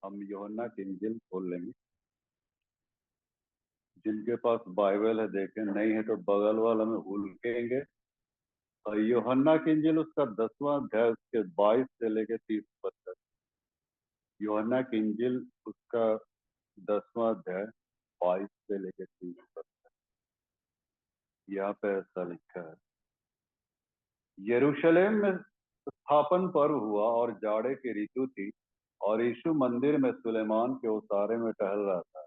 हम यूहन्ना की इंजील खोल लेंगे। जिनके पास बाइबल है देखें, नहीं है तो बगल वाला में उल्टेंगे। और यूहन्ना की इंजील उसका 10वां अध्याय उसके 22 से लेके 30 पद तक। यूहन्ना की इंजील उसका 10वां अध्याय 22 से लेके 30 पद। यहाँ पे ऐसा लिखा है, यरूशलेम में स्थापन पर्व हुआ और जाड़े की ऋतु थी, और यीशु मंदिर में सुलेमान के उसारे में टहल रहा था।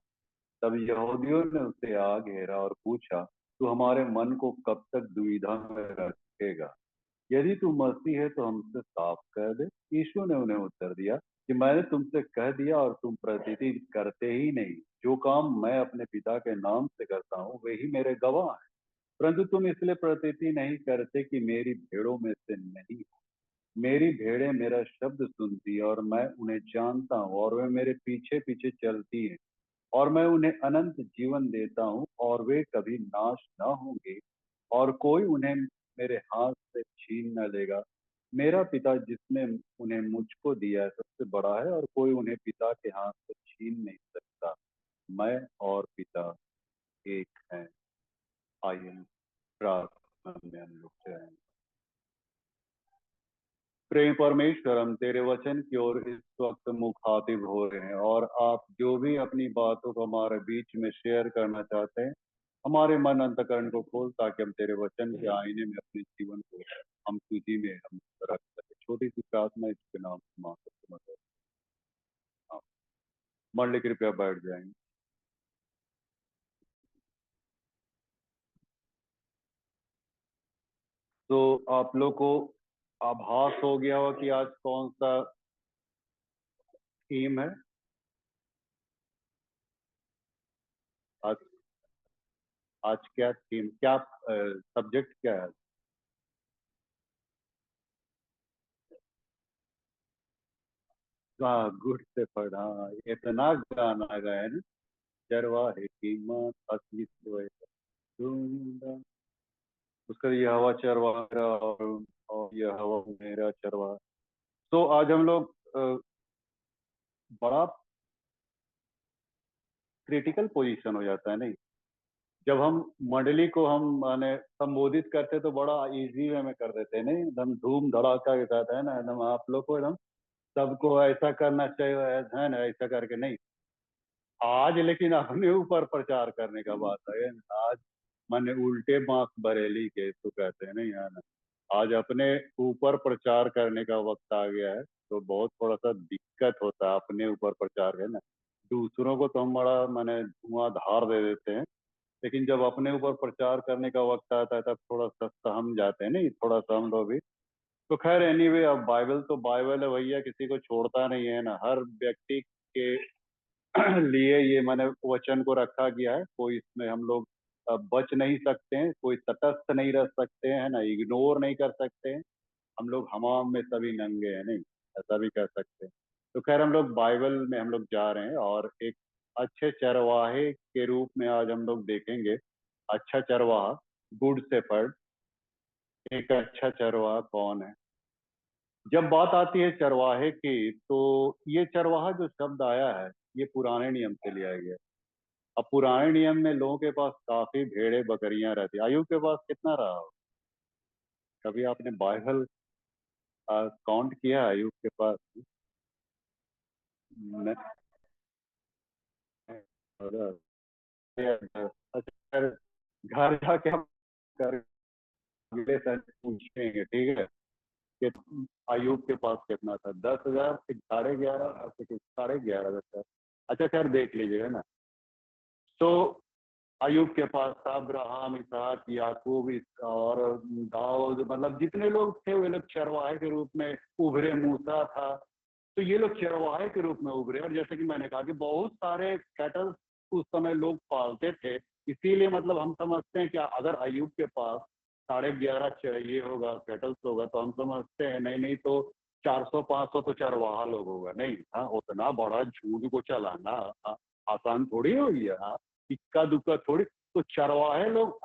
तब यहूदियों ने उसे आ घेरा और पूछा, तू हमारे मन को कब तक दुविधा में रखेगा? यदि तू मसीह है तो हमसे साफ कह दे। यीशु ने उन्हें उत्तर दिया कि मैंने तुमसे कह दिया और तुम प्रतीति करते ही नहीं। जो काम मैं अपने पिता के नाम से करता हूँ वही मेरे गवाह हैं, परंतु तुम इसलिए प्रतीति नहीं करते कि मेरी भेड़ों में से नहीं हो। मेरी भेड़ें मेरा शब्द सुनती है और मैं उन्हें जानता हूँ, और वे मेरे पीछे पीछे चलती हैं, और मैं उन्हें अनंत जीवन देता हूँ, और वे कभी नाश न होंगे, और कोई उन्हें मेरे हाथ से छीन न लेगा। मेरा पिता जिसने उन्हें मुझको दिया है सबसे बड़ा है, और कोई उन्हें पिता के हाथ से छीन नहीं सकता। मैं और पिता एक हैं। आइए प्रार्थना में हम लोग जाएं। प्रेम परमेश्वर, हम तेरे वचन की ओर इस वक्त मुखातिब हो रहे हैं, और आप जो भी अपनी बातों को हमारे बीच में शेयर करना चाहते हैं, हमारे मन अंतकरण को खोल, ताकि हम तेरे वचन के आईने में अपने जीवन को हम तुझी में हम रख सके। छोटी सी प्रार्थना इसके नाम से मांग सकते हैं। हाँ, मंडली कृपया बैठ जाएंगे। तो आप लोग को आभास हो गया हो कि आज कौन सा थीम है। आज आज क्या थीम, क्या सब्जेक्ट क्या है? हाँ, गुड से पढ़ा। इतना गाना गाया ना, चरवाहे की माँ असली सोए ढूंढा। उसका ये हवा चरवाहा मेरा, और ये हवा मेरा चरवाहा। तो आज हम लोग बड़ा क्रिटिकल पोजीशन हो जाता है नहीं, जब हम मंडली को हम माने संबोधित करते तो बड़ा इजी वे में कर देते हैं नहीं, एकदम धूम धड़ाका के साथ है ना, एकदम आप लोग को एकदम सबको ऐसा करना चाहिए, है ना, ऐसा करके नहीं। आज लेकिन अपने ऊपर प्रचार करने का बात है। आज माने उल्टे मार्क्स बरेली के तो कहते हैं नहीं, है ना। आज अपने ऊपर प्रचार करने का वक्त आ गया है, तो बहुत थोड़ा सा दिक्कत होता है अपने ऊपर प्रचार है ना। दूसरों को तो हम बड़ा माने धुआंधार दे देते हैं, लेकिन जब अपने ऊपर प्रचार करने का वक्त आता है तब थोड़ा सा सहम जाते हैं नहीं, थोड़ा सा हम लोग भी। तो खैर एनीवे, अब बाइबल तो बाइबल है भैया, किसी को छोड़ता नहीं है ना। हर व्यक्ति के लिए ये मैंने वचन को रखा गया है, कोई इसमें हम लोग बच नहीं सकते हैं, कोई तटस्थ नहीं रह सकते हैं, है ना, इग्नोर नहीं कर सकते हैं। हम लोग हमाम में सभी नंगे हैं नहीं, ऐसा भी कर सकते हैं। तो खैर हम लोग बाइबल में हम लोग जा रहे हैं, और एक अच्छे चरवाहे के रूप में आज हम लोग देखेंगे। अच्छा चरवाहा, गुड शेफर्ड। एक अच्छा चरवाहा कौन है? जब बात आती है चरवाहे की, तो ये चरवाहा जो शब्द आया है, ये पुराने नियम से लिया गया है। अब पुराने नियम में लोगों के पास काफी भेड़े बकरियां रहती। आयु के पास कितना रहा हो? कभी आपने बाइबल काउंट किया है आयु के पास? न- अच्छा, घर जाके हम कर अगले साल पूछेंगे, ठीक है, कि अयूब के पास कितना था। 10,000, 11,500, 11,500। अच्छा खैर देख लीजिएगा ना। तो अयूब के पास था अब्राहम, इसहाक, याकूब, और दाऊद, मतलब जितने लोग थे वे लोग चरवाहे के रूप में उभरे। मूसा था। तो ये लोग चरवाहे के रूप में उभरे, और जैसे कि मैंने कहा कि बहुत सारे कैटल उस समय लोग पालते थे। इसीलिए मतलब हम समझते हैं कि अगर अयूब के पास 11,500 चाहिए होगा, कैटल्स होगा, तो हम समझते हैं नहीं नहीं तो 400-500 तो चरवाहा लोग होगा नहीं। हाँ, उतना बड़ा झूठ को चलाना आसान थोड़ी हो गया। हाँ, इक्का दुक्का थोड़ी। तो चरवाहे लोग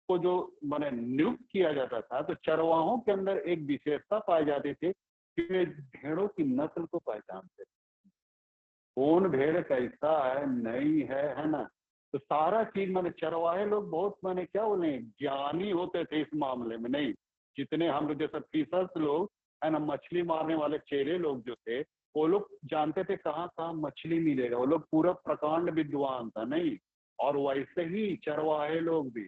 को जो मैंने नियुक्त किया जाता था, तो चरवाहों के अंदर एक विशेषता पाई जाती थी कि वे भेड़ों की नस्ल को पहचानते थे। कौन भेड़ कैसा है नहीं है ना। तो सारा चीज मैंने चरवाहे लोग बहुत मैंने क्या बोले ज्ञानी होते थे इस मामले में नहीं। जितने हम लोग जैसे फिशर्स लोग है ना, मछली मारने वाले चेले लोग जो थे, वो लोग जानते थे कहाँ कहाँ मछली मिलेगा, वो लोग पूरा प्रकांड विद्वान था नहीं। और वैसे ही चरवाहे लोग भी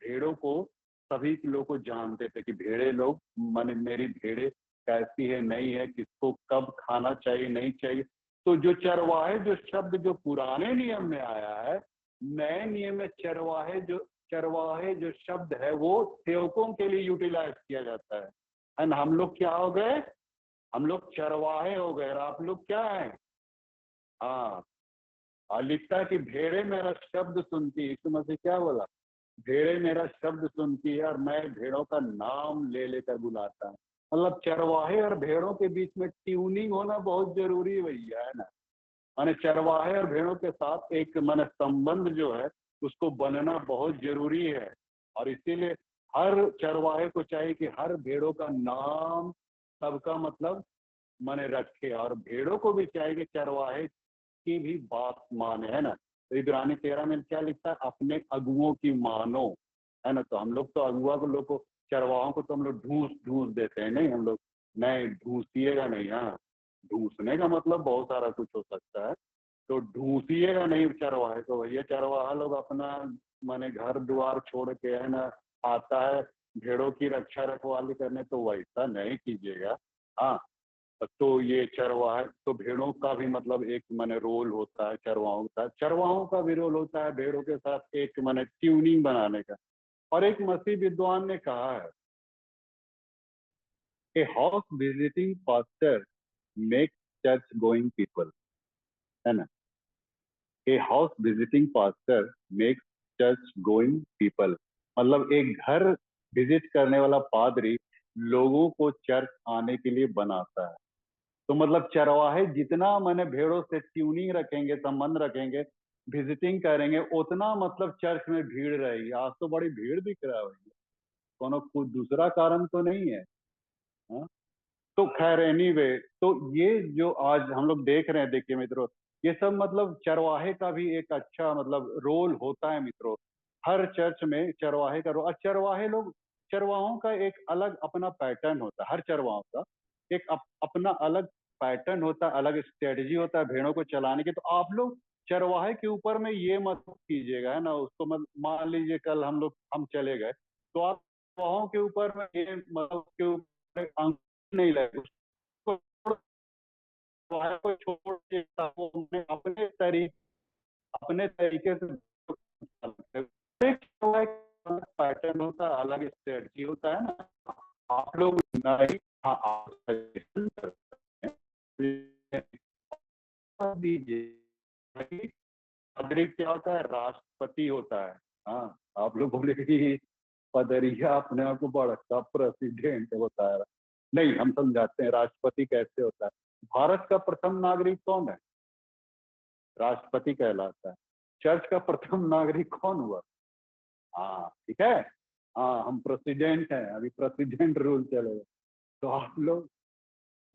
भेड़ों को, सभी लोग को जानते थे कि भेड़े लोग माने मेरी भेड़े कैसी है नहीं है, किसको कब खाना चाहिए नहीं चाहिए। तो जो चरवाहे जो शब्द जो पुराने नियम में आया है, नए नियम में चरवाहे जो शब्द है वो सेवकों के लिए यूटिलाइज किया जाता है। एंड हम लोग क्या हो गए, हम लोग चरवाहे हो गए और आप लोग क्या है। हाँ, और लिखता है कि भेड़े मेरा शब्द सुनती है, यीशु मसीह क्या बोला, भेड़े मेरा शब्द सुनती है और मैं भेड़ों का नाम ले लेकर बुलाता हूँ। मतलब चरवाहे और भेड़ों के बीच में ट्यूनिंग होना बहुत जरूरी है भैया, है ना। माने चरवाहे और भेड़ों के साथ एक माने संबंध जो है उसको बनना बहुत जरूरी है। और इसीलिए हर चरवाहे को चाहिए कि हर भेड़ों का नाम सबका मतलब माने रखे, और भेड़ों को भी चाहिए कि चरवाहे की भी बात माने, है ना। तो इब्रानी 13 में क्या लिखता है, अपने अगुओं की मानो, है ना। तो हम लोग तो अगुआ को लोग को, चरवाहों को तो हम लोग ढूंस ढूंस देते हैं नहीं, हम लोग नहीं ढूंसिएगा नहीं। हाँ, ढूंसने का मतलब बहुत सारा कुछ हो सकता है। तो ढूंसिएगा नहीं चरवाहे को भैया, चरवाहा लोग अपना माने घर द्वार छोड़ के है ना आता है भेड़ों की रक्षा रखवाली करने, तो वैसा नहीं कीजिएगा। हाँ, तो ये चरवाहे तो भेड़ों का भी मतलब एक माने रोल होता है, चरवाहों का भी रोल होता है भेड़ों के साथ एक माने ट्यूनिंग बनाने का। और एक मसीह विद्वान ने कहा है, a house visiting pastor make church going people, है ना। A house visiting pastor make church going people, मतलब एक घर विजिट करने वाला पादरी लोगों को चर्च आने के लिए बनाता है। तो मतलब चरवाहे जितना मैंने भेड़ों से ट्यूनिंग रखेंगे, संबंध रखेंगे, विजिटिंग करेंगे, उतना मतलब चर्च में भीड़ रहेगी। आज तो बड़ी भीड़ दिख रहा है, कोनो कुछ दूसरा कारण तो नहीं है। हाँ? तो खैर एनीवे, तो ये जो आज हम लोग देख रहे हैं, देखिए मित्रों, ये सब मतलब चरवाहे का भी एक अच्छा मतलब रोल होता है मित्रों। हर चर्च में चरवाहे का रोल, और चरवाहे लोग, चरवाहों का एक अलग अपना पैटर्न होता है, हर चरवाहों का एक अपना अलग पैटर्न होता है, अलग स्ट्रेटजी होता है भेड़ों को चलाने की। तो आप लोग चरवाहे के ऊपर में ये मत कीजिएगा, है ना। उसको मत मान लीजिए कल हम चले गए, तो आप चरवाहों के ऊपर में ये मतलब के ऊपर अंक नहीं लगे, उसको को छोड़ के वो अपने तरीके से पैटर्न होता है, अलग स्ट्रेटजी होता है ना। आप लोग नहीं, हाँ आप suggestion कर सकते हैं, दीजिए। नागरिक क्या होता है, राष्ट्रपति होता है। हाँ, आप लोग बोले कि पदरिया अपने आप को बड़ा प्रेसिडेंट होता है, नहीं हम समझाते हैं राष्ट्रपति कैसे होता है। भारत का प्रथम नागरिक कौन है, राष्ट्रपति कहलाता है। चर्च का प्रथम नागरिक कौन हुआ, हाँ ठीक है, हाँ हम प्रेसिडेंट हैं, अभी प्रेसिडेंट रूल चलेगा। तो आप लोग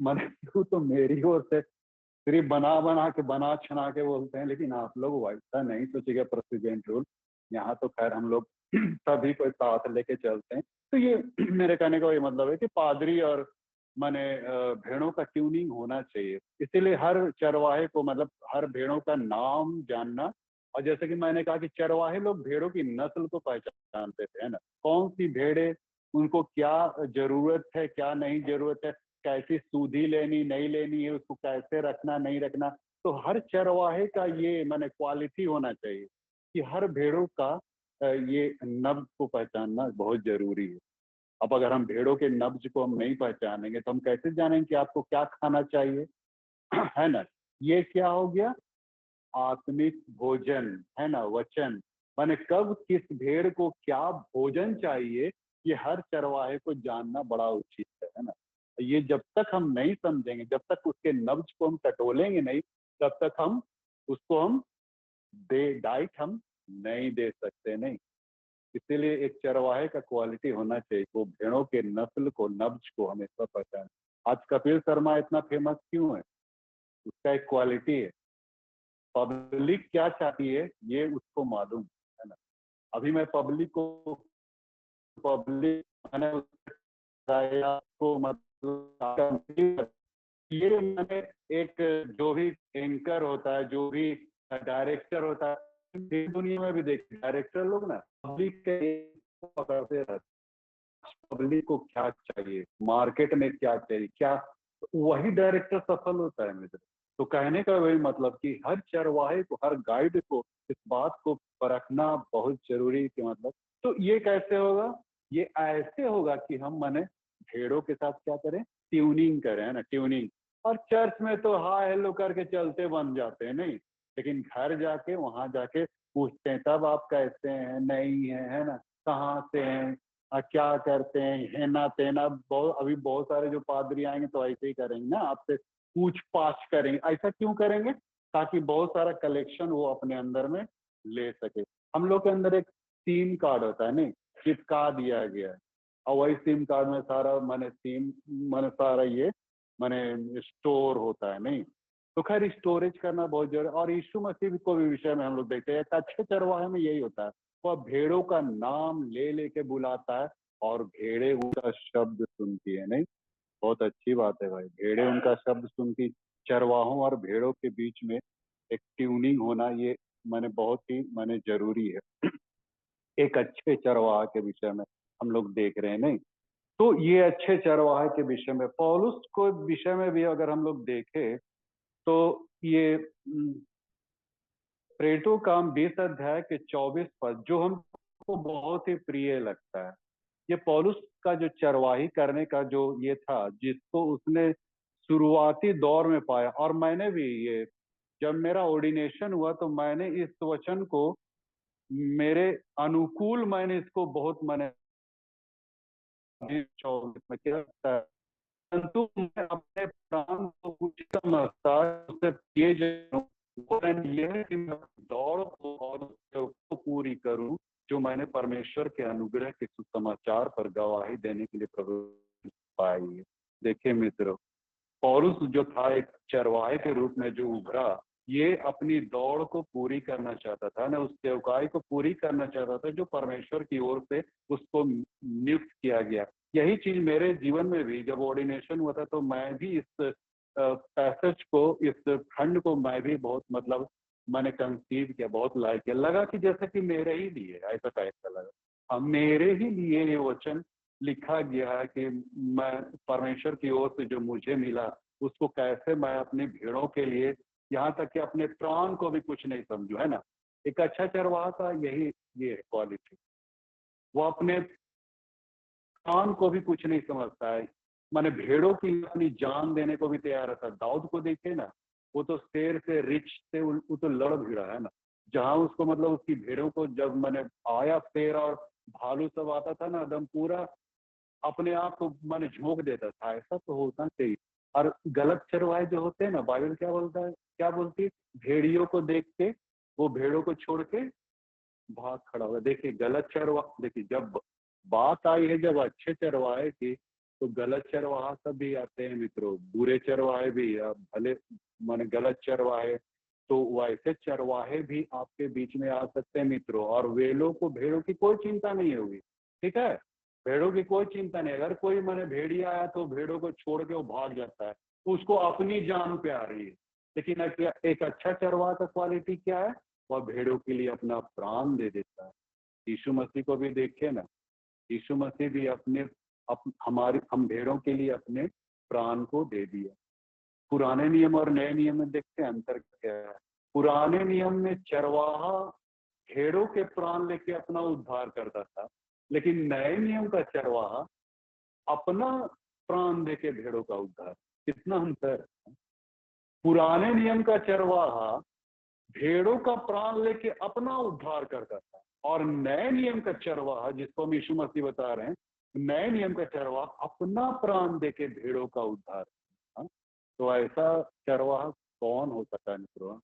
मैंने तू तो मेरी ओर से सिर्फ बना बना के बना छना के बोलते हैं, लेकिन आप लोग वैसा नहीं सोचिएगा प्रेसिडेंट रूल। यहाँ तो खैर हम लोग सभी को साथ लेके चलते हैं। तो ये मेरे कहने का ये मतलब है कि पादरी और माने भेड़ों का ट्यूनिंग होना चाहिए। इसीलिए हर चरवाहे को मतलब हर भेड़ों का नाम जानना। और जैसे कि मैंने कहा कि चरवाहे लोग भेड़ों की नस्ल को पहचानते थे, है ना, कौन सी भेड़े उनको क्या जरूरत है क्या नहीं जरूरत है, कैसी सूधी लेनी नहीं लेनी है, उसको कैसे रखना नहीं रखना। तो हर चरवाहे का ये माने क्वालिटी होना चाहिए कि हर भेड़ों का ये नब्ज को पहचानना बहुत जरूरी है। अब अगर हम भेड़ों के नब्ज को हम नहीं पहचानेंगे तो हम कैसे जानेंगे कि आपको क्या खाना चाहिए है ना। ये क्या हो गया, आत्मिक भोजन, है ना, वचन। माने कब किस भेड़ को क्या भोजन चाहिए, ये हर चरवाहे को जानना बड़ा उचित है ना। ये जब तक हम नहीं समझेंगे, जब तक उसके नब्ज को हम टटोलेंगे नहीं, तब तक हम उसको हम दे डाइट हम नहीं दे सकते नहीं। इसीलिए एक चरवाहे का क्वालिटी होना चाहिए, वो भेड़ों के नस्ल को नब्ज को हमेशा पहचाने। आज कपिल शर्मा इतना फेमस क्यों है, उसका एक क्वालिटी है, पब्लिक क्या चाहती है ये उसको मालूम है ना। अभी मैं पब्लिक को पब्लिक मैंने को मतलब ये मैंने एक जो भी एंकर होता है, जो भी डायरेक्टर होता है, दुनिया में भी देखते डायरेक्टर लोग ना पब्लिक के पकड़ते रहते, पब्लिक को क्या चाहिए, मार्केट में क्या चाहिए, क्या वही डायरेक्टर सफल होता है मित्र। तो कहने का वही मतलब कि हर चरवाहे को, हर गाइड को इस बात को परखना बहुत जरूरी कि मतलब, तो ये कैसे होगा, ये ऐसे होगा कि हम माने भेड़ों के साथ क्या करें, ट्यूनिंग करें, है ना, ट्यूनिंग। और चर्च में तो हाय हेलो करके चलते बन जाते हैं नहीं, लेकिन घर जाके वहां जाके पूछते हैं तब आप कैसे हैं, नहीं है ना, कहाँ से हैं, क्या करते हैं, हेना तेना। बहुत अभी बहुत सारे जो पादरी आएंगे तो ऐसे ही करेंगे ना, आपसे पूछ पाछ करेंगे। ऐसा क्यों करेंगे, ताकि बहुत सारा कलेक्शन वो अपने अंदर में ले सके। हम लोग के अंदर एक सिम कार्ड होता है नहीं, चिपका दिया गया है, और वही सिम कार्ड में सारा मैंने सिम मैंने सारा ये मैंने स्टोर होता है नहीं। तो खैर स्टोरेज करना बहुत जरूरी। और यीशु मसीह को भी विषय में हम लोग देखते हैं, अच्छे चरवाहे में यही होता है, वह भेड़ों का नाम ले लेके बुलाता है और भेड़े उनका शब्द सुनती है नहीं। बहुत अच्छी बात है भाई, भेड़े उनका शब्द सुनती। चरवाहों और भेड़ों के बीच में एक ट्यूनिंग होना, ये मैंने बहुत ही मैंने जरूरी है। एक अच्छे चरवाहा के विषय में हम लोग देख रहे हैं नहीं। तो ये अच्छे चरवाहे के विषय में, पौलुस को विषय में भी अगर हम लोग देखें तो ये प्रेरितों काम 20 अध्याय के 24 पद जो हमको बहुत ही प्रिय लगता है। ये पौलुस का जो चरवाही करने का जो ये था, जिसको उसने शुरुआती दौर में पाया, और मैंने भी ये जब मेरा ऑर्डिनेशन हुआ तो मैंने इस वचन को मेरे अनुकूल मैंने इसको बहुत मैंने 24 में क्या लगता है, परंतु मैं अपने प्राण को कुछ समझता उसे किए जाऊं, वो ये है कि मैं दौड़ को और उसको पूरी करूं जो मैंने परमेश्वर के अनुग्रह के सुसमाचार पर गवाही देने के लिए प्रभु पाई है। देखिए मित्रों, पौलुस जो था एक चरवाहे के रूप में जो उभरा, ये अपनी दौड़ को पूरी करना चाहता था ना, उस सेवकाई को पूरी करना चाहता था जो परमेश्वर की ओर से उसको नियुक्त किया गया। यही चीज मेरे जीवन में भी जब ऑर्डिनेशन हुआ था तो मैं भी इस पैसेज को, इस खंड को मैं भी बहुत मतलब मैंने कंसीव किया, बहुत लाइक किया, लगा कि जैसे कि मेरे ही लिए ऐसा टाइप का लगा। अब मेरे ही लिए ये वचन लिखा गया है कि मैं परमेश्वर की ओर से जो मुझे मिला उसको कैसे मैं अपनी भेड़ों के लिए, यहाँ तक कि अपने प्राण को भी कुछ नहीं समझू, है ना। एक अच्छा चरवाहा का यही ये क्वालिटी, वो अपने प्राण को भी कुछ नहीं समझता है, माने भेड़ों की अपनी जान देने को भी तैयार रहता है। दाऊद को देखे ना, वो तो शेर से रिच से वो तो लड़ भिड़ा है ना, जहां उसको मतलब उसकी भेड़ों को जब मैंने आया शेर और भालू सब आता था ना, एकदम पूरा अपने आप को मैंने झोंक देता था। ऐसा तो होना चाहिए। और गलत चरवाहे जो होते हैं ना, बाइबल क्या बोलता है, क्या बोलती है, भेड़ियों को देख के वो भेड़ों को छोड़ के भाग खड़ा हुआ। देखिए गलत चरवा, देखिए जब बात आई है जब अच्छे चरवाहे की, तो गलत चरवाहा सब भी आते हैं मित्रों, बुरे चरवाहे भी, अब भले माने गलत चरवाहे, तो वैसे चरवाहे भी आपके बीच में आ सकते हैं मित्रों। और वेलों को भेड़ों की कोई चिंता नहीं होगी, ठीक है, भेड़ों की कोई चिंता नहीं। अगर कोई मैंने भेड़िया आया तो भेड़ों को छोड़ के वो भाग जाता है, उसको अपनी जान पे आ रही है। लेकिन एक अच्छा चरवाहा का क्वालिटी क्या है, वह भेड़ों के लिए अपना प्राण दे देता है। यीशु मसीह को भी देखे ना, यीशु मसीह भी हमारी हम भेड़ों के लिए अपने प्राण को दे दिया। पुराने नियम और नए नियम में देखते हैं अंतर क्या है। पुराने नियम में चरवाहा भेड़ों के प्राण लेके अपना उद्धार करता था, लेकिन नए नियम का चरवाहा अपना प्राण देके भेड़ों का उद्धार। कितना अंतर है। पुराने नियम का चरवाहा भेड़ों का प्राण लेके अपना उद्धार करता था, और नए नियम का चरवाहा जिसको हम यीशु मसीह बता रहे हैं, नए नियम का चरवाहा अपना प्राण देके भेड़ों का उद्धार। हाँ? तो ऐसा चरवाहा कौन हो सकता है मित्रों,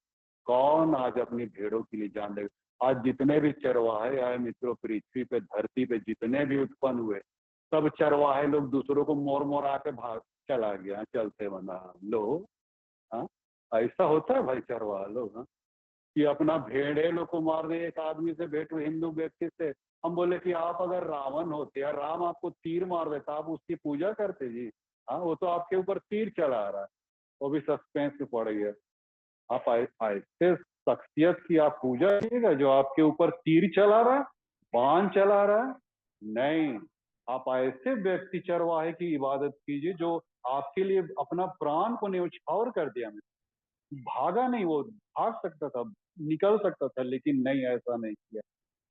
कौन आज अपनी भेड़ों के लिए जान देगा। आज जितने भी चरवाहे आए मित्रों, पृथ्वी पे धरती पे जितने भी उत्पन्न हुए, सब चरवाहे लोग दूसरों को मोर मोर आके भाग चला गया, चलते बना लो। हाँ, ऐसा होता है भाई चरवाहा लोग। हाँ, कि अपना भेड़ेलों को मार दे। एक आदमी से भेंट हुई, हिंदू व्यक्ति से, हम बोले कि आप अगर रावण होते या राम आपको तीर मार देता, आप उसकी पूजा करते जी? हाँ, वो तो आपके ऊपर तीर चला रहा है, वो भी सस्पेंस में पड़ गया। आप ऐसे शख्सियत की आप पूजा कीजिएगा जो आपके ऊपर तीर चला रहा है, बाण चला रहा है? नहीं, आप ऐसे व्यक्ति चरवाहे की इबादत कीजिए जो आपके लिए अपना प्राण को न्यौछावर कर दिया। भागा नहीं, वो भाग सकता था, निकल सकता था, लेकिन नहीं, ऐसा नहीं किया।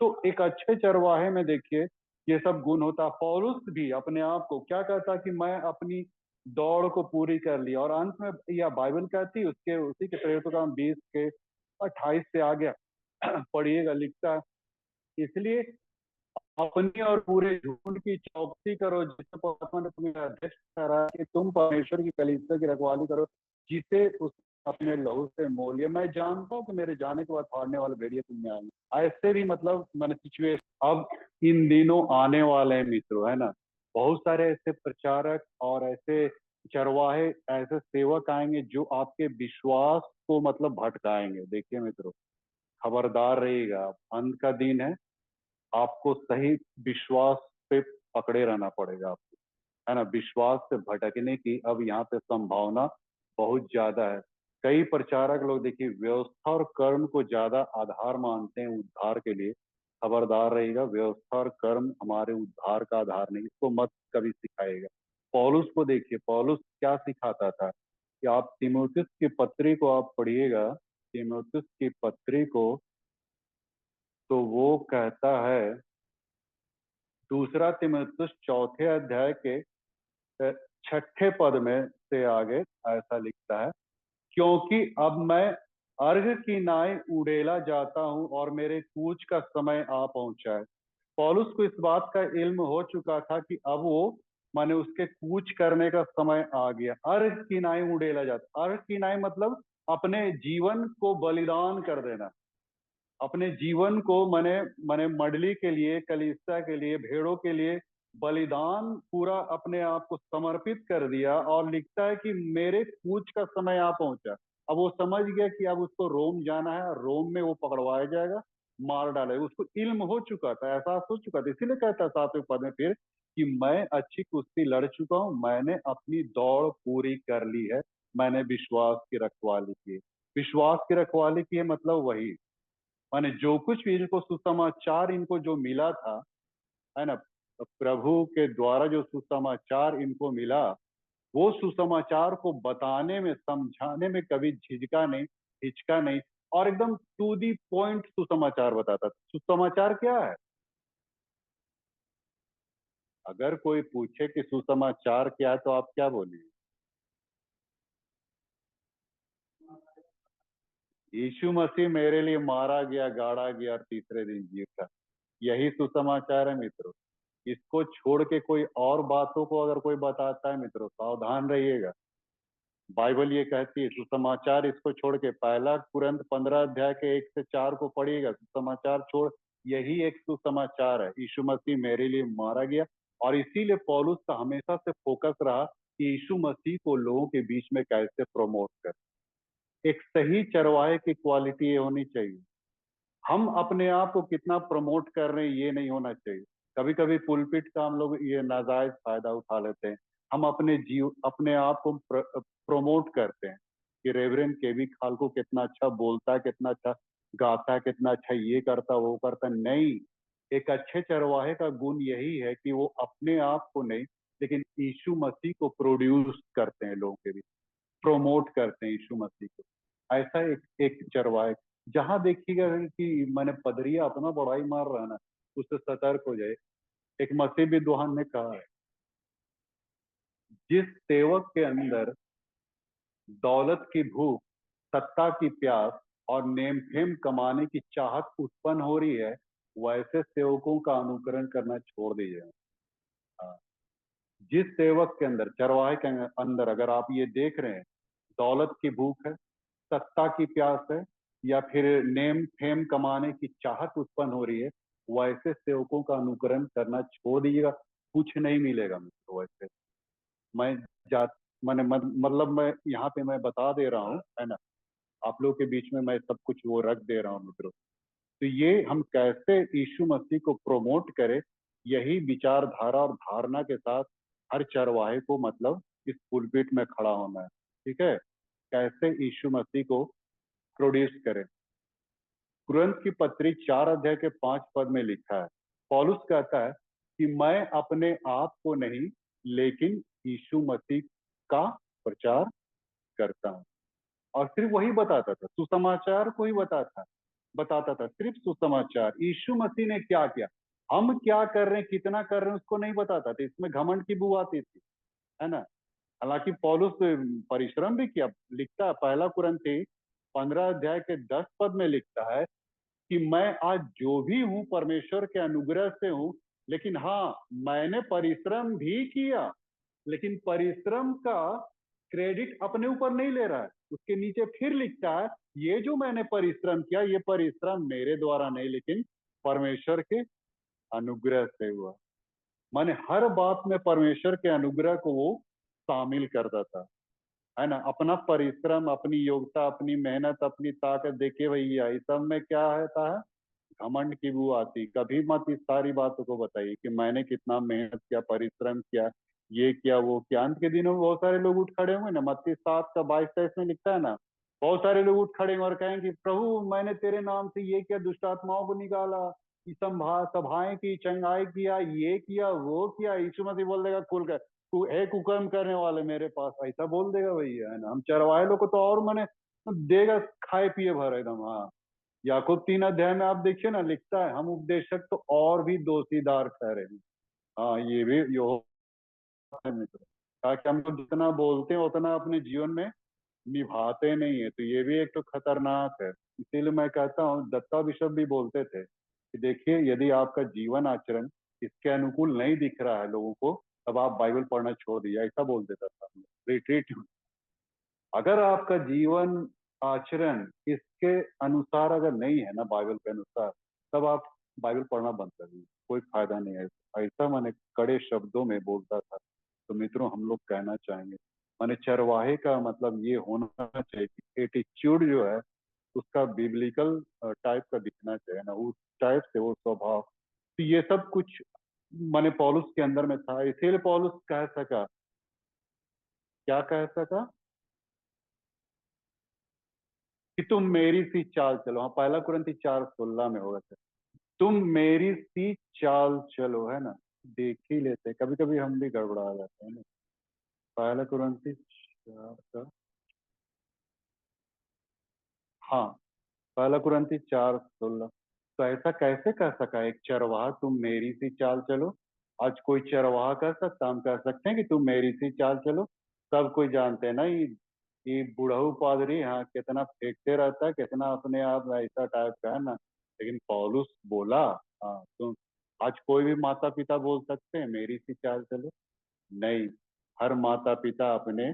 तो एक अच्छे चरवाहे में देखिए ये सब गुण होता। पौलुस भी अपने आप को क्या कहता कि मैं अपनी दौड़ को पूरी कर ली, और अंत में यह बाइबल कहती, उसके उसी के प्रेरितों का 20 के 28 से आ गया पढ़िएगा, लिखता है, इसलिए अपनी और पूरे झुंड की चौकसी करो, जिससे परमात्मा ने तुम्हें अध्यक्ष ठहराया कि तुम परमेश्वर की कलीसिया की रखवाली करो, जिसे उस अपने लहू से मोल लिया। मैं जानता हूँ कि मेरे जाने के बाद फाड़ने वाले भेड़िए तुम में आएंगे। ऐसे भी मतलब मैंने सिचुएशन अब इन दिनों आने वाले हैं मित्रों, है ना। बहुत सारे ऐसे प्रचारक और ऐसे चरवाहे, ऐसे सेवक आएंगे जो आपके विश्वास को मतलब भटकाएंगे। देखिए मित्रों, खबरदार रहिएगा, अंत का दिन है, आपको सही विश्वास पे पकड़े रहना पड़ेगा आपको, है ना। विश्वास से भटकने की अब यहाँ पे संभावना बहुत ज्यादा है। कई प्रचारक लोग देखिए व्यवस्था और कर्म को ज्यादा आधार मानते हैं उद्धार के लिए। खबरदार रहेगा, व्यवस्था और कर्म हमारे उद्धार का आधार नहीं, इसको मत कभी सिखाएगा। पौलुस को देखिए, पौलुस क्या सिखाता था कि आप तीमुथियुस की पत्री को आप पढ़िएगा, तीमुथियुस की पत्री को, तो वो कहता है दूसरा तीमुथियुस चौथे अध्याय के छठे पद में से आगे ऐसा लिखता है, क्योंकि अब मैं अर्घ की नाई उड़ेला जाता हूं और मेरे कूच का समय आ पहुंचा है। पौलुस को इस बात का इल्म हो चुका था कि अब वो माने उसके कूच करने का समय आ गया। अर्घ की नाई उड़ेला जाता, अर्घ की नाई मतलब अपने जीवन को बलिदान कर देना, अपने जीवन को मने मने मंडली के लिए, कलीसिया के लिए, भेड़ों के लिए बलिदान पूरा अपने आप को समर्पित कर दिया। और लिखता है कि मेरे कूच का समय आ पहुंचा। अब वो समझ गया कि अब उसको रोम जाना है, और रोम में वो पकड़वाया जाएगा, मार डालेगा। उसको इल्म हो चुका था, एहसास हो चुका था, इसीलिए कहता है 7वें पद में फिर कि मैं अच्छी कुश्ती लड़ चुका हूं, मैंने अपनी दौड़ पूरी कर ली है, मैंने विश्वास की रखवाली की है। विश्वास की रखवाली की है मतलब वही, माने जो कुछ भी इनको सुसमाचार इनको जो मिला था, है ना, प्रभु के द्वारा जो सुसमाचार इनको मिला, वो सुसमाचार को बताने में, समझाने में कभी झिझका नहीं, हिचका नहीं, और एकदम टू दी पॉइंट सुसमाचार बताता था। सुसमाचार क्या है? अगर कोई पूछे कि सुसमाचार क्या है, तो आप क्या बोलिए? यीशु मसीह मेरे लिए मारा गया, गाड़ा गया और तीसरे दिन जी उठा। यही सुसमाचार है मित्रों। इसको छोड़ के कोई और बातों को अगर कोई बताता है मित्रों, सावधान रहिएगा। बाइबल ये कहती है सुसमाचार, इसको छोड़ के पहला कुरिन्थ 15 अध्याय के 1 से 4 को पढ़िएगा। सुसमाचार छोड़, यही एक सुसमाचार है, यीशु मसीह मेरे लिए मारा गया। और इसीलिए पौलुस का हमेशा से फोकस रहा कि यीशु मसीह को लोगों के बीच में कैसे प्रमोट कर। एक सही चरवाहे की क्वालिटी ये होनी चाहिए, हम अपने आप को कितना प्रमोट कर रहे हैं ये नहीं होना चाहिए। कभी कभी पुलपिट का हम लोग ये नाजायज फायदा उठा लेते हैं। हम अपने आप को प्रमोट करते हैं कि रेवरेंड केवी खालको कितना अच्छा बोलता है, कितना अच्छा गाता है, कितना अच्छा ये करता वो करता। नहीं, एक अच्छे चरवाहे का गुण यही है कि वो अपने आप को नहीं, लेकिन यीशु मसीह को प्रोड्यूस करते हैं, लोगों के बीच प्रोमोट करते हैं यीशु मसीह को। ऐसा एक एक चरवाहे, जहां देखिएगा कि मैंने पदरिया अपना बड़ाई मार रहा है ना, उससे सतर्क हो जाए। एक मसीह विद्वान ने कहा है, जिस सेवक के अंदर दौलत की भूख, सत्ता की प्यास और नेम फेम कमाने की चाहत उत्पन्न हो रही है, वैसे सेवकों का अनुकरण करना छोड़ दीजिए। हाँ, जिस सेवक के अंदर, चरवाहे के अंदर अगर आप ये देख रहे हैं दौलत की भूख है, सत्ता की प्यास है, या फिर नेम फेम कमाने की चाहत उत्पन्न हो रही है, वैसे सेवकों का अनुकरण करना छोड़ दीजिएगा। कुछ नहीं मिलेगा मुझको वैसे। मैं जा मतलब मैं यहाँ पे मैं बता दे रहा हूँ, है ना। आप लोगों के बीच में मैं सब कुछ वो रख दे रहा हूँ मित्रों। तो ये हम कैसे यीशु मसीह को प्रमोट करें, यही विचारधारा और धारणा के साथ हर चरवाहे को मतलब इस पुलपिट में खड़ा होना है। ठीक है, कैसे यीशु मसीह को प्रोड्यूस करें। कुरिन्थ की पत्री 4 अध्याय के 5 पद में लिखा है, पौलुस कहता है कि मैं अपने आप को नहीं लेकिन यीशु मसीह का प्रचार करता हूँ। और सिर्फ वही बताता था, सुसमाचार को ही बताता था, सिर्फ सुसमाचार। यीशु मसीह ने क्या किया, हम क्या कर रहे हैं, कितना कर रहे हैं, उसको नहीं बताता था। इसमें घमंड की बू आती थी, है ना। हालांकि पौलुस परिश्रम भी किया। लिखता है, 1 कुरिन्थी 15 अध्याय के 10 पद में लिखता है कि मैं आज जो भी हूं परमेश्वर के अनुग्रह से हूं, लेकिन हाँ, मैंने परिश्रम भी किया, लेकिन परिश्रम का क्रेडिट अपने ऊपर नहीं ले रहा है। उसके नीचे फिर लिखता है, ये जो मैंने परिश्रम किया, ये परिश्रम मेरे द्वारा नहीं लेकिन परमेश्वर के अनुग्रह से हुआ। माने हर बात में परमेश्वर के अनुग्रह को वो शामिल करता था, है ना। अपना परिश्रम, अपनी योग्यता, अपनी मेहनत, अपनी ताकत देखिए भैया, इस सब में क्या होता है, घमंड की बू आती। कभी मत इस सारी बातों को बताइए कि मैंने कितना मेहनत किया, परिश्रम किया, ये किया, वो किया। अंत के दिनों में बहुत सारे लोग उठ खड़े होंगे ना, मत्ती 7 का 22-23 में लिखता है ना, बहुत सारे लोग उठ खड़े होंगे और कहेंगे, प्रभु मैंने तेरे नाम से ये किया, दुष्ट आत्माओं को निकाला, ये सभाएं की, चंगाई किया, ये किया, वो किया। यीशु मसीह बोल देगा खुल कर, तू एक हुक्म करने वाले मेरे पास, ऐसा बोल देगा भैया, है ना। हम चरवाहे लोग को तो और मैंने देगा खाए पिए भर एकदम। हाँ, याकूब 3 अध्याय में आप देखिए ना, लिखता है हम उपदेशक तो और भी दोषीदार ठहरे हैं। हाँ, ये भी यो है मित्र, ताकि हम लोग जितना बोलते हैं उतना अपने जीवन में निभाते नहीं है, तो ये भी एक तो खतरनाक है। इसीलिए मैं कहता हूँ, दत्ता बिशप भी बोलते थे कि देखिए, यदि आपका जीवन आचरण इसके अनुकूल नहीं दिख रहा है लोगों को, तब आप बाइबल पढ़ना छोड़ दीजिए, ऐसा बोल देता था रिट्रीट। अगर आपका जीवन आचरण इसके अनुसार अगर नहीं है ना, बाइबल के अनुसार, तब आप बाइबल पढ़ना बंद कर दीजिए, कोई फायदा नहीं है। ऐसा मैंने कड़े शब्दों में बोलता था। तो मित्रों, हम लोग कहना चाहेंगे, माने चरवाहे का मतलब ये होना चाहिए कि एटीट्यूड जो है उसका बिब्लिकल टाइप का दिखना चाहिए ना, उस टाइप से वो स्वभाव। तो ये सब कुछ माने पौलुस के अंदर में था, इसीलिए पौलुस कह सका, क्या कह सका, कि तुम मेरी सी चाल चलो। हाँ, 1 कुरिन्थी 4:16 में होगा सर, तुम मेरी सी चाल चलो, है ना। देख ही लेते, कभी कभी हम भी गड़बड़ा जाते हैं ना। 1 कुरिन्थी 4 का, हाँ, 1 कुरिन्थी 4:16। तो ऐसा कैसे कह सका एक चरवाहा, तुम मेरी सी चाल चलो। आज कोई चरवाहा कह सकता, हम कह सकते हैं कि तुम मेरी सी चाल चलो। सब कोई जानते हैं ना, ये बुढ़ऊ पादरी हाँ कितना फेंकते रहता है, कितना अपने आप ऐसा टाइप का है ना। लेकिन पौलुस बोला, हाँ तुम, आज कोई भी माता पिता बोल सकते हैं मेरी सी चाल चलो? नहीं, हर माता पिता अपने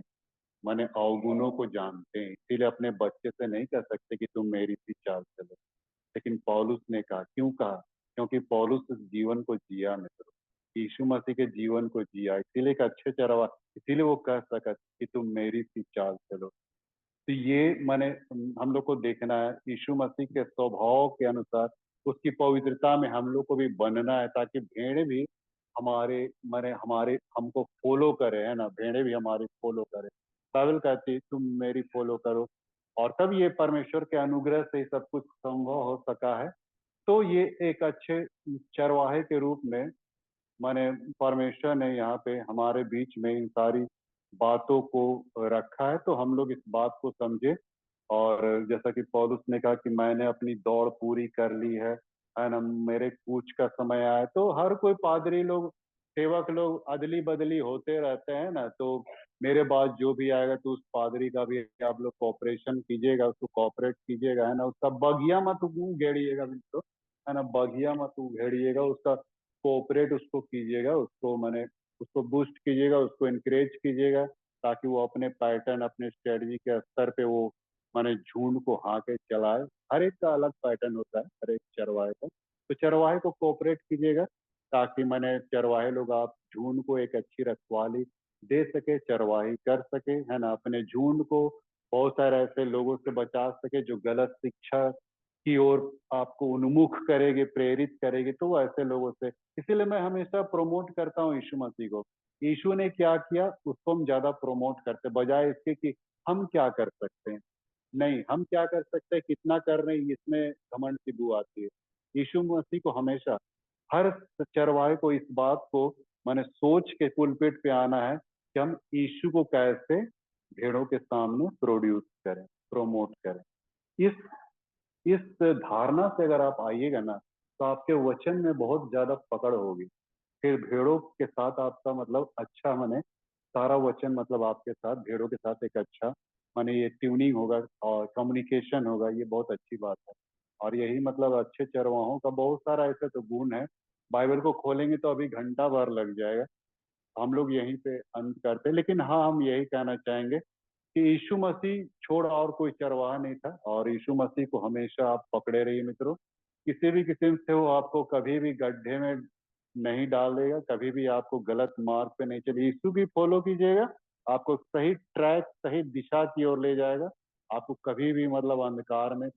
माने अवगुणों को जानते हैं, इसीलिए अपने बच्चे से नहीं कह सकते कि तुम मेरी सी चाल चलो। लेकिन पौलुस ने कहा, क्यों कहा, क्योंकि पौलुस इस जीवन को जिया मित्रों, यीशु मसीह के जीवन को जिया, इसीलिए एक अच्छे चरवा, इसीलिए वो कह सका कि तुम मेरी सी चाल चलो। तो ये माने हम लोग को देखना है यीशु मसीह के स्वभाव के अनुसार, उसकी पवित्रता में हम लोग को भी बनना है, ताकि भेड़े भी हमारे माने हमारे हमको फॉलो करे, है ना। भेड़े भी हमारे फॉलो करे, बाइबल कहती है तुम मेरी फॉलो करो। और तब ये परमेश्वर के अनुग्रह से ही सब कुछ संभव हो सका है। तो ये एक अच्छे चरवाहे के रूप में माने परमेश्वर ने यहाँ पे हमारे बीच में इन सारी बातों को रखा है, तो हम लोग इस बात को समझे। और जैसा कि पौलुस ने कहा कि मैंने अपनी दौड़ पूरी कर ली है ना, मेरे कूच का समय आया। तो हर कोई पादरी लोग, सेवक लोग अदली बदली होते रहते हैं ना, तो मेरे बाद जो भी आएगा तो उस पादरी का भी आप लोग कॉपरेशन कीजिएगा, उसको कॉपरेट कीजिएगा, है ना। उसका बगिया मत उघेड़िएगा बिल्कुल, है ना, बगिया मत उघेड़िएगा, उसका कोऑपरेट उसको कीजिएगा, उसको मैंने उसको बूस्ट कीजिएगा, उसको इनकरेज कीजिएगा, ताकि वो अपने पैटर्न, अपने स्ट्रेटजी के स्तर पे वो माने झुंड को हाँके चलाए। हर एक का अलग पैटर्न होता है, हर एक चरवाहे का। तो चरवाहे को कोऑपरेट कीजिएगा, ताकि मैंने चरवाहे लोग आप झुंड को एक अच्छी रखवाली दे सके, चरवाही कर सके, है ना, अपने झुंड को बहुत सारे ऐसे लोगों से बचा सके जो गलत शिक्षा की ओर आपको उन्मुख करेगी, प्रेरित करेगी, तो वो ऐसे लोगों से। इसीलिए मैं हमेशा प्रमोट करता हूँ यीशु मसीह को। यीशु ने क्या किया उसको हम ज्यादा प्रमोट करते, बजाय इसके कि हम क्या कर सकते हैं। नहीं, हम क्या कर सकते हैं, कितना कर रहे हैं, इसमें घमंड की बू आती है। यीशु मसीह को हमेशा, हर चरवाहे को इस बात को माने सोच के पुलपिट पे आना है कि हम यीशु को कैसे भेड़ों के सामने प्रोड्यूस करें, प्रमोट करें। इस इस धारणा से अगर आप आइएगा ना, तो आपके वचन में बहुत ज्यादा पकड़ होगी। फिर भेड़ों के साथ आपका मतलब अच्छा माने, सारा वचन मतलब आपके साथ, भेड़ों के साथ एक अच्छा माने ये ट्यूनिंग होगा और कम्युनिकेशन होगा, ये बहुत अच्छी बात है। और यही मतलब अच्छे चरवाहों का बहुत सारा ऐसे तो गुण है। बाइबल को खोलेंगे तो अभी घंटा भर लग जाएगा। हम लोग यहीं पे अंत करते हैं, लेकिन हाँ, हम यही कहना चाहेंगे कि यीशु मसीह छोड़ और कोई चरवाहा नहीं था, और यीशु मसीह को हमेशा आप पकड़े रहिए मित्रों। किसी भी किस्म से वो आपको कभी भी गड्ढे में नहीं डाल देगा, कभी भी आपको गलत मार्ग पे नहीं चले। यीशु की फॉलो कीजिएगा, आपको सही ट्रैक, सही दिशा की ओर ले जाएगा। आपको कभी भी मतलब अंधकार में,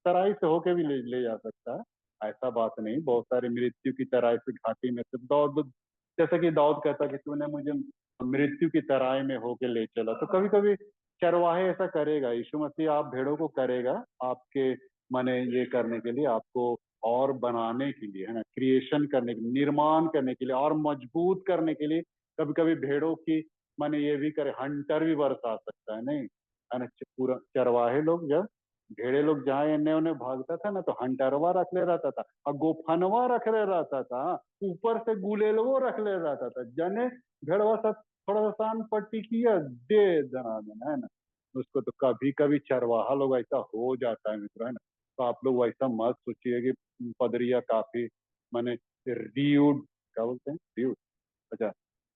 तराई से होके भी ले जा सकता है। ऐसा बात नहीं, बहुत सारी मृत्यु की तराई से, घाटी में से दौड़, जैसा कि दाऊद कहता कि तूने मुझे मृत्यु की तराई में होके ले चला। तो कभी कभी चरवाहे ऐसा करेगा, यीशु मसीह आप भेड़ों को करेगा आपके माने ये करने के लिए, आपको और बनाने के लिए, है ना, क्रिएशन करने के लिए, निर्माण करने के लिए, और मजबूत करने के लिए। कभी कभी भेड़ों की माने ये भी करे, हंटर भी बरसा सकता है, नहीं है ना। पूरा चरवाहे लोग जब भेड़े लोग जहाँ एने ओने भागता था ना, तो हंटरवा रख ले रहता था, और गोफनवा रख ले रहता था, ऊपर से गुलेलवो रख ले रहता था, जने भेड़वा सब थोड़ा सा सान पट्टी किया, दे दना देना, है ना। उसको तो कभी कभी चरवाहा लोग ऐसा हो जाता है मित्र, है ना। तो आप लोग वैसा मत सोचिए कि पदरिया काफी माने रियूड, क्या बोलते हैं, रियूड, अच्छा,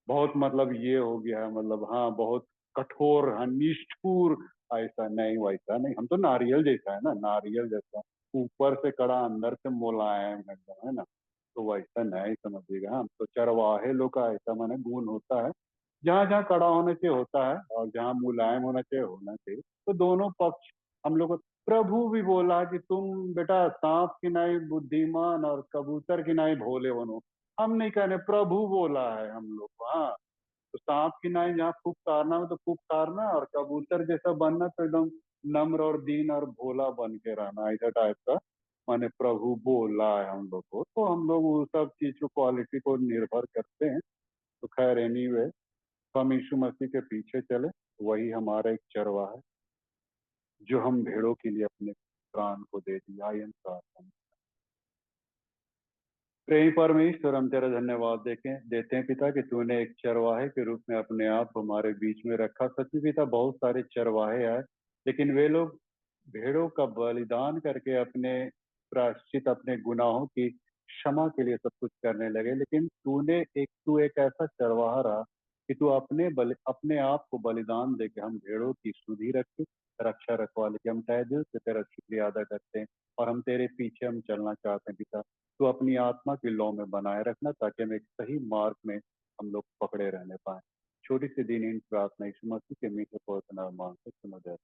बहुत मतलब ये हो गया है, मतलब हाँ बहुत कठोर, हाँ निष्ठुर। ऐसा नहीं, वैसा नहीं, हम तो नारियल जैसा है ना, नारियल जैसा, ऊपर से कड़ा, अंदर से मुलायम एकदम, है ना। तो वैसा नहीं समझिएगा। हम तो चरवाहे लोग का ऐसा माने गुण होता है, जहाँ जहाँ कड़ा होना चाहिए होता है, और जहाँ मुलायम होना चाहिए होना चाहिए। तो दोनों पक्ष हम लोग को, प्रभु भी बोला कि तुम बेटा सांप की नाई बुद्धिमान और कबूतर की नाई भोले बनो। हम नहीं कहने, प्रभु बोला है हम लोग को, हाँ। तो सांप की नाई जहाँ फुफकारना हो तो फुफकारना, और कबूतर जैसा बनना तो एकदम नम्र और दीन और भोला बन के रहना, ऐसा टाइप का माने प्रभु बोला है हम लोग को। तो हम लोग उस सब चीज को, क्वालिटी को निर्भर करते हैं। तो खैर एनीवे, हम यीशु मसीह के पीछे चले, वही हमारा एक चरवाहा है, जो हम भेड़ों के लिए अपने प्राण को दे दिया। आई एम प्रार्थना। प्रेम परमेश्वर, हम तेरा धन्यवाद देते हैं पिता कि तूने एक चरवाहे के रूप में अपने आप हमारे बीच में रखा। सच में पिता, बहुत सारे चरवाहे आए, लेकिन वे लोग भेड़ों का बलिदान करके अपने प्रायश्चित, अपने गुनाहों की क्षमा के लिए सब कुछ करने लगे। लेकिन तू एक ऐसा चरवाहा रहा कि तू अपने आप को बलिदान दे के हम भेड़ों की सुधि रखे, रक्षा रखवा लेके। हम तहे दिल से तेरा शुक्रिया अदा करते हैं, और हम तेरे पीछे हम चलना चाहते हैं पिता। तो अपनी आत्मा की लौ में बनाए रखना, ताकि हम एक सही मार्ग में हम लोग पकड़े रहने पाए। छोटी सी दीन इन प्रार्थना यीशु मसीह के मीठे पवित्र नाम से सुनो जाए।